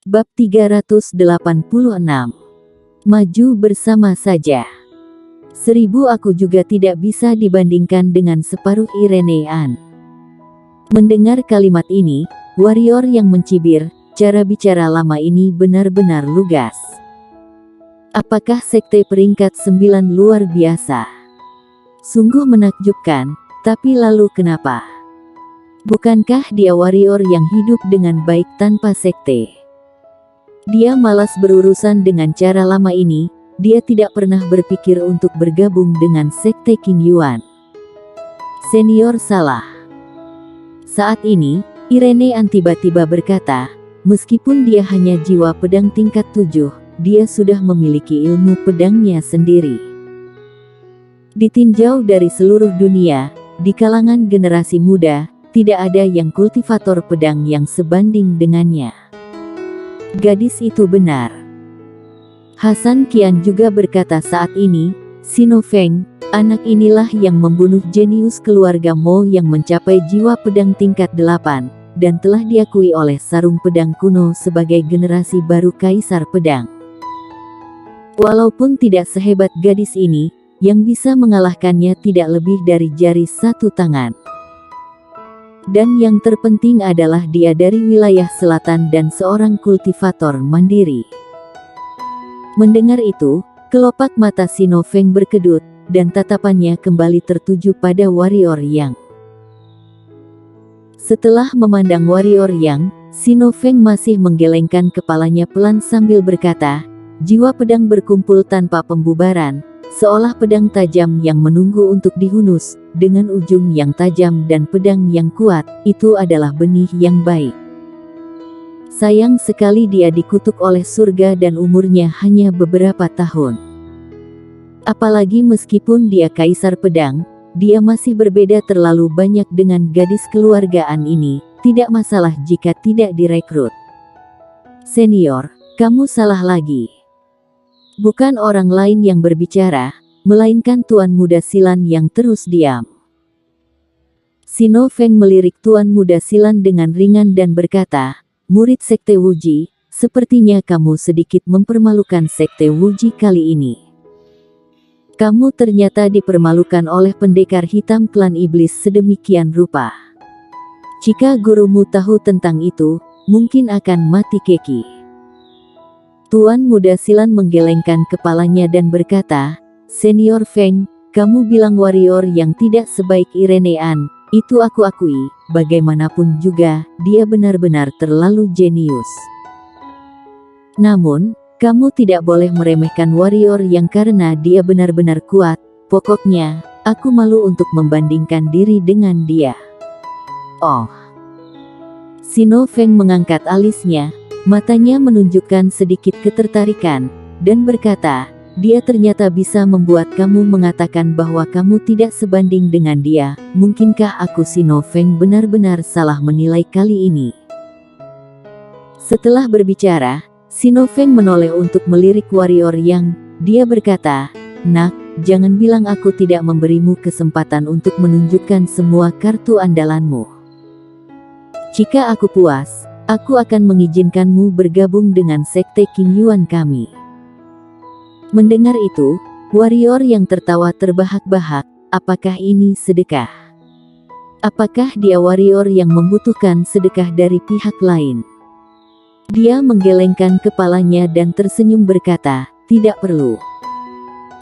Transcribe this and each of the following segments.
Bab 386. Maju bersama saja. 1000 aku juga tidak bisa dibandingkan dengan separuh Irenean. Mendengar kalimat ini, warrior yang mencibir, cara bicara lama ini benar-benar lugas. Apakah sekte peringkat 9 luar biasa? Sungguh menakjubkan, tapi lalu kenapa? Bukankah dia warrior yang hidup dengan baik tanpa sekte? Dia malas berurusan dengan cara lama ini, dia tidak pernah berpikir untuk bergabung dengan sekte King Yuan. Senior salah. Saat ini, Irenean tiba-tiba berkata, meskipun dia hanya jiwa pedang tingkat 7, dia sudah memiliki ilmu pedangnya sendiri. Ditinjau dari seluruh dunia, di kalangan generasi muda, tidak ada yang kultivator pedang yang sebanding dengannya. Gadis itu benar. Hasan Qian juga berkata saat ini, Sino Feng, anak inilah yang membunuh jenius keluarga Mo yang mencapai jiwa pedang tingkat 8, dan telah diakui oleh sarung pedang kuno sebagai generasi baru kaisar pedang. Walaupun tidak sehebat gadis ini, yang bisa mengalahkannya tidak lebih dari jari satu tangan. Dan yang terpenting adalah dia dari wilayah selatan dan seorang kultivator mandiri. Mendengar itu, kelopak mata Sino Feng berkedut, dan tatapannya kembali tertuju pada warrior Yang. Setelah memandang warrior Yang, Sino Feng masih menggelengkan kepalanya pelan sambil berkata, jiwa pedang berkumpul tanpa pembubaran, seolah pedang tajam yang menunggu untuk dihunus, dengan ujung yang tajam dan pedang yang kuat, itu adalah benih yang baik. Sayang sekali dia dikutuk oleh surga dan umurnya hanya beberapa tahun. Apalagi meskipun dia kaisar pedang, dia masih berbeda terlalu banyak dengan gadis keluargaan ini, tidak masalah jika tidak direkrut. Senior, kamu salah lagi. Bukan orang lain yang berbicara, melainkan Tuan Muda Silan yang terus diam. Sino Feng melirik Tuan Muda Silan dengan ringan dan berkata, murid sekte Wuji, sepertinya kamu sedikit mempermalukan sekte Wuji kali ini. Kamu ternyata dipermalukan oleh pendekar hitam klan iblis sedemikian rupa. Jika gurumu tahu tentang itu, mungkin akan mati keki. Tuan Muda Silan menggelengkan kepalanya dan berkata, Senior Feng, kamu bilang warrior yang tidak sebaik Irenean, itu aku akui, bagaimanapun juga, dia benar-benar terlalu jenius. Namun, kamu tidak boleh meremehkan warrior yang karena dia benar-benar kuat, pokoknya, aku malu untuk membandingkan diri dengan dia. Oh. Sino Feng mengangkat alisnya, matanya menunjukkan sedikit ketertarikan, dan berkata, dia ternyata bisa membuat kamu mengatakan bahwa kamu tidak sebanding dengan dia. Mungkinkah aku Sino Feng benar-benar salah menilai kali ini? Setelah berbicara, Sino Feng menoleh untuk melirik warrior Yang. Dia berkata, nak, jangan bilang aku tidak memberimu kesempatan untuk menunjukkan semua kartu andalanmu. Jika aku puas, aku akan mengizinkanmu bergabung dengan sekte King Yuan kami. Mendengar itu, warrior yang tertawa terbahak-bahak, apakah ini sedekah? Apakah dia warrior yang membutuhkan sedekah dari pihak lain? Dia menggelengkan kepalanya dan tersenyum berkata, tidak perlu.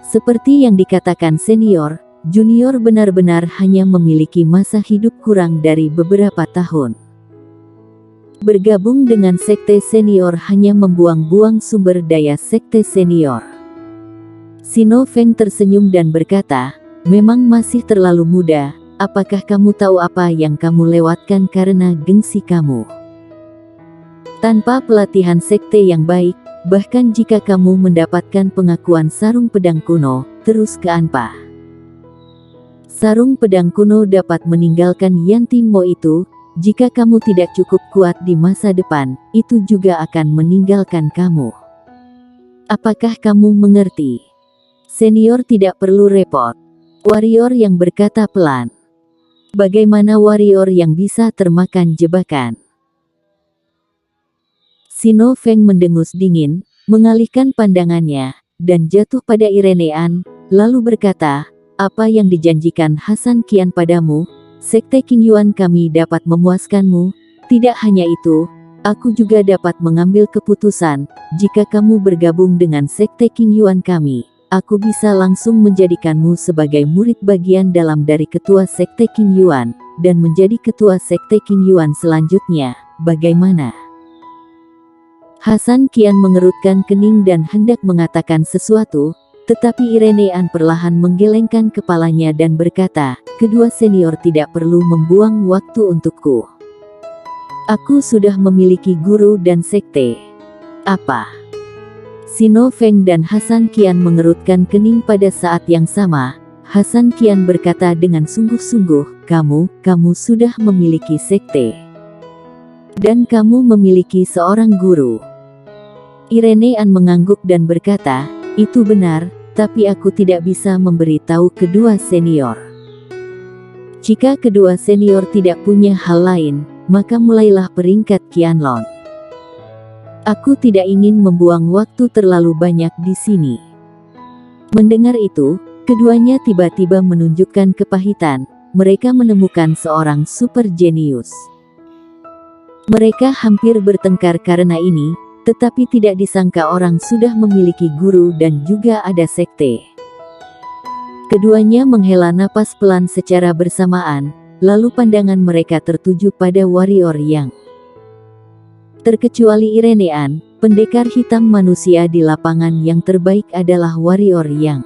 Seperti yang dikatakan senior, junior benar-benar hanya memiliki masa hidup kurang dari beberapa tahun. Bergabung dengan sekte senior hanya membuang-buang sumber daya sekte senior. Sino Feng tersenyum dan berkata, memang masih terlalu muda, apakah kamu tahu apa yang kamu lewatkan karena gengsi kamu? Tanpa pelatihan sekte yang baik, bahkan jika kamu mendapatkan pengakuan sarung pedang kuno, terus ke Anpa. Sarung pedang kuno dapat meninggalkan Yanti Mo itu, jika kamu tidak cukup kuat di masa depan, itu juga akan meninggalkan kamu. Apakah kamu mengerti? Senior tidak perlu repot. Warrior yang berkata pelan. Bagaimana warrior yang bisa termakan jebakan? Sino Feng mendengus dingin, mengalihkan pandangannya, dan jatuh pada Irenean, lalu berkata, apa yang dijanjikan Hasan Qian padamu, Sekte Qingyuan kami dapat memuaskanmu. Tidak hanya itu, aku juga dapat mengambil keputusan, jika kamu bergabung dengan Sekte Qingyuan kami, aku bisa langsung menjadikanmu sebagai murid bagian dalam dari ketua Sekte Qingyuan, dan menjadi ketua Sekte Qingyuan selanjutnya. Bagaimana? Hasan Qian mengerutkan kening dan hendak mengatakan sesuatu, tetapi Irenean perlahan menggelengkan kepalanya dan berkata, kedua senior tidak perlu membuang waktu untukku. Aku sudah memiliki guru dan sekte. Apa? Sino Feng dan Hasan Qian mengerutkan kening pada saat yang sama. Hasan Qian berkata dengan sungguh-sungguh, kamu sudah memiliki sekte. Dan kamu memiliki seorang guru. Irenean mengangguk dan berkata, itu benar, tapi aku tidak bisa memberitahu kedua senior. Jika kedua senior tidak punya hal lain, maka mulailah peringkat Qianlong. Aku tidak ingin membuang waktu terlalu banyak di sini. Mendengar itu, keduanya tiba-tiba menunjukkan kepahitan. Mereka menemukan seorang super jenius. Mereka hampir bertengkar karena ini, tetapi tidak disangka orang sudah memiliki guru dan juga ada sekte. Keduanya menghela napas pelan secara bersamaan, lalu pandangan mereka tertuju pada warrior yang terkecuali Irenean, pendekar hitam manusia di lapangan yang terbaik adalah warrior yang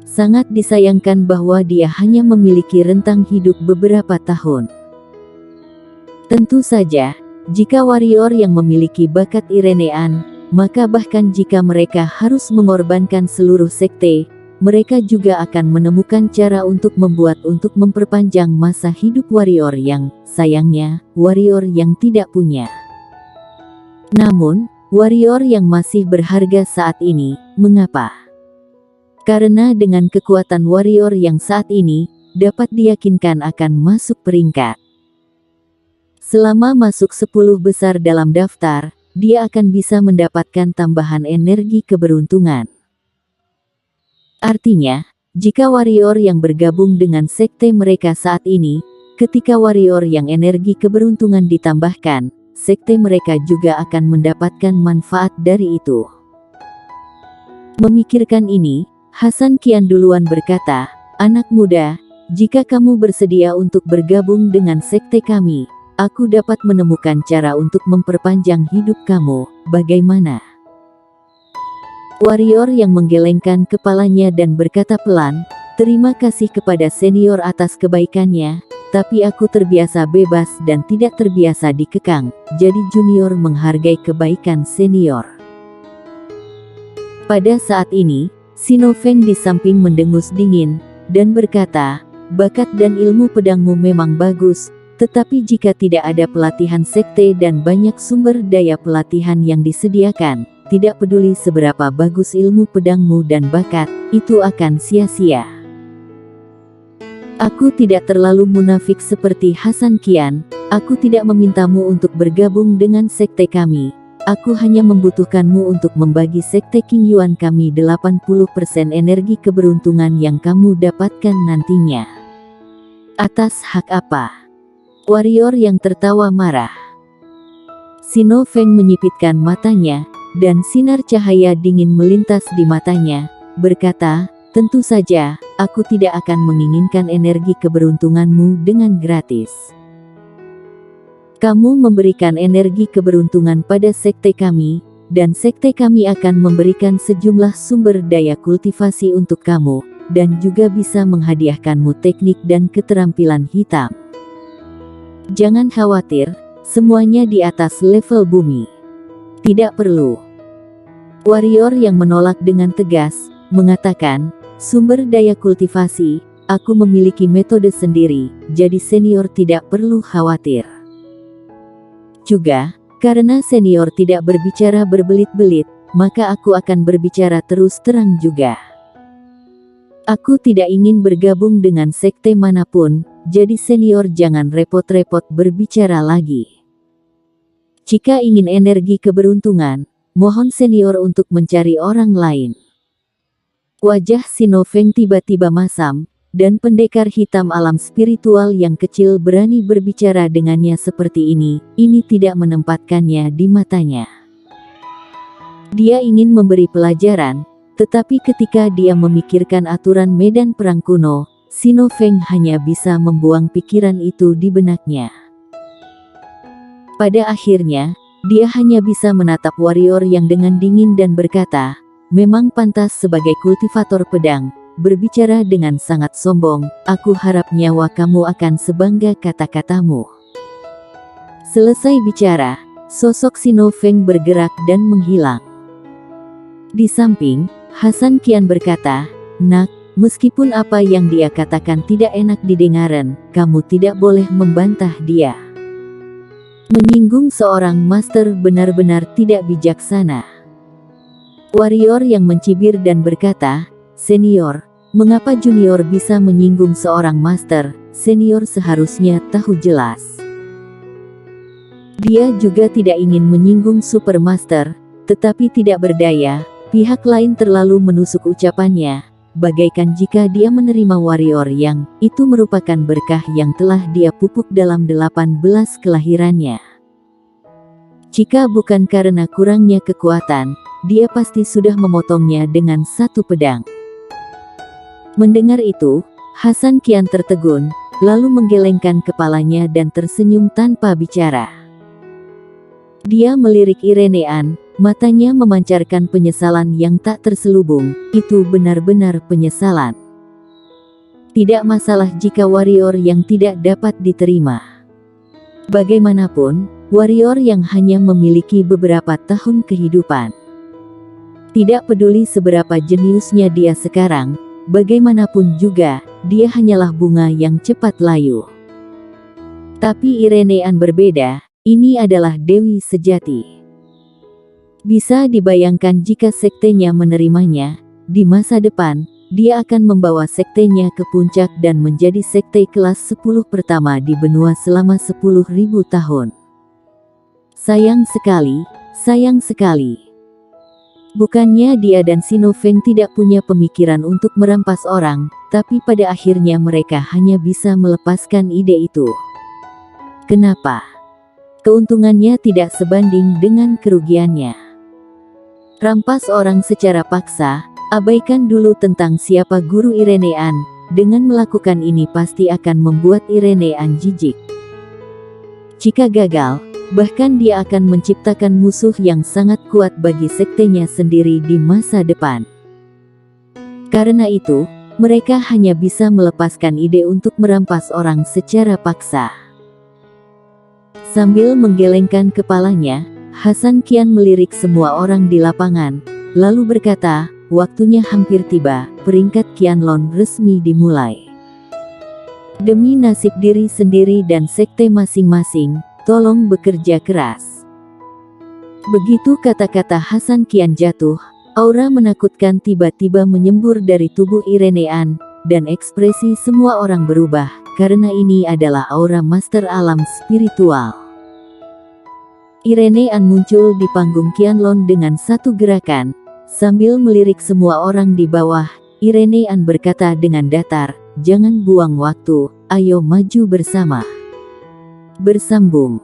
sangat disayangkan bahwa dia hanya memiliki rentang hidup beberapa tahun. Tentu saja, jika warrior yang memiliki bakat Irenean, maka bahkan jika mereka harus mengorbankan seluruh sekte, mereka juga akan menemukan cara untuk memperpanjang masa hidup warrior yang, sayangnya, warrior yang tidak punya. Namun, warrior yang masih berharga saat ini, mengapa? Karena dengan kekuatan warrior yang saat ini, dapat diyakinkan akan masuk peringkat. Selama masuk 10 besar dalam daftar, dia akan bisa mendapatkan tambahan energi keberuntungan. Artinya, jika warrior yang bergabung dengan sekte mereka saat ini, ketika warrior yang energi keberuntungan ditambahkan, sekte mereka juga akan mendapatkan manfaat dari itu. Memikirkan ini, Hasan Qian duluan berkata, anak muda, jika kamu bersedia untuk bergabung dengan sekte kami, aku dapat menemukan cara untuk memperpanjang hidup kamu, bagaimana? Warrior yang menggelengkan kepalanya dan berkata pelan, terima kasih kepada senior atas kebaikannya, tapi aku terbiasa bebas dan tidak terbiasa dikekang, jadi junior menghargai kebaikan senior. Pada saat ini, Sino Feng di samping mendengus dingin, dan berkata, bakat dan ilmu pedangmu memang bagus, tetapi jika tidak ada pelatihan sekte dan banyak sumber daya pelatihan yang disediakan, tidak peduli seberapa bagus ilmu pedangmu dan bakat, itu akan sia-sia. Aku tidak terlalu munafik seperti Hasan Qian, aku tidak memintamu untuk bergabung dengan sekte kami, aku hanya membutuhkanmu untuk membagi sekte Qingyuan kami 80% energi keberuntungan yang kamu dapatkan nantinya. Atas hak apa? Warrior yang tertawa marah. Sino Feng menyipitkan matanya, dan sinar cahaya dingin melintas di matanya, berkata, tentu saja, aku tidak akan menginginkan energi keberuntunganmu dengan gratis. Kamu memberikan energi keberuntungan pada sekte kami, dan sekte kami akan memberikan sejumlah sumber daya kultivasi untuk kamu, dan juga bisa menghadiahkanmu teknik dan keterampilan hitam. Jangan khawatir, semuanya di atas level bumi. Tidak perlu. Warrior yang menolak dengan tegas, mengatakan, sumber daya kultivasi, aku memiliki metode sendiri, jadi senior tidak perlu khawatir. Juga, karena senior tidak berbicara berbelit-belit, maka aku akan berbicara terus terang juga. Aku tidak ingin bergabung dengan sekte manapun, jadi senior jangan repot-repot berbicara lagi. Jika ingin energi keberuntungan, mohon senior untuk mencari orang lain. Wajah Sinofeng tiba-tiba masam, dan pendekar hitam alam spiritual yang kecil berani berbicara dengannya seperti ini tidak menempatkannya di matanya. Dia ingin memberi pelajaran, tetapi ketika dia memikirkan aturan medan perang kuno, Sinofeng hanya bisa membuang pikiran itu di benaknya. Pada akhirnya, dia hanya bisa menatap warrior yang dengan dingin dan berkata, "Memang pantas sebagai kultivator pedang, berbicara dengan sangat sombong, aku harap nyawa kamu akan sebangga kata-katamu." Selesai bicara, sosok Sinofeng bergerak dan menghilang. Di samping, Hasan Qian berkata, "Nak, meskipun apa yang dia katakan tidak enak didengaran, kamu tidak boleh membantah dia. Menyinggung seorang master benar-benar tidak bijaksana." Warrior yang mencibir dan berkata, "Senior, mengapa junior bisa menyinggung seorang master? Senior seharusnya tahu jelas." Dia juga tidak ingin menyinggung supermaster, tetapi tidak berdaya. Pihak lain terlalu menusuk ucapannya, bagaikan jika dia menerima warrior yang itu merupakan berkah yang telah dia pupuk dalam 18 kelahirannya. Jika bukan karena kurangnya kekuatan, dia pasti sudah memotongnya dengan satu pedang. Mendengar itu, Hasan Qian tertegun, lalu menggelengkan kepalanya dan tersenyum tanpa bicara. Dia melirik Irenean, matanya memancarkan penyesalan yang tak terselubung. Itu benar-benar penyesalan. Tidak masalah jika warrior yang tidak dapat diterima. Bagaimanapun, warrior yang hanya memiliki beberapa tahun kehidupan. Tidak peduli seberapa jeniusnya dia sekarang, bagaimanapun juga, dia hanyalah bunga yang cepat layu. Tapi Irenean berbeda, ini adalah dewi sejati. Bisa dibayangkan jika sektenya menerimanya, di masa depan, dia akan membawa sektenya ke puncak dan menjadi sekte kelas 10 pertama di benua selama 10.000 tahun. Sayang sekali, sayang sekali. Bukannya dia dan Sinofeng tidak punya pemikiran untuk merampas orang, tapi pada akhirnya mereka hanya bisa melepaskan ide itu. Kenapa? Keuntungannya tidak sebanding dengan kerugiannya. Rampas orang secara paksa, abaikan dulu tentang siapa guru Irenean. Dengan melakukan ini pasti akan membuat Irenean jijik. Jika gagal, bahkan dia akan menciptakan musuh yang sangat kuat bagi sektenya sendiri di masa depan. Karena itu, mereka hanya bisa melepaskan ide untuk merampas orang secara paksa. Sambil menggelengkan kepalanya, Hasan Qian melirik semua orang di lapangan, lalu berkata, "Waktunya hampir tiba, peringkat Qianlong resmi dimulai. Demi nasib diri sendiri dan sekte masing-masing, tolong bekerja keras." Begitu kata-kata Hasan Qian jatuh, aura menakutkan tiba-tiba menyembur dari tubuh Irenean, dan ekspresi semua orang berubah, karena ini adalah aura master alam spiritual. Irenean muncul di panggung Qianlong dengan satu gerakan. Sambil melirik semua orang di bawah, Irenean berkata dengan datar, "Jangan buang waktu, ayo maju bersama." Bersambung.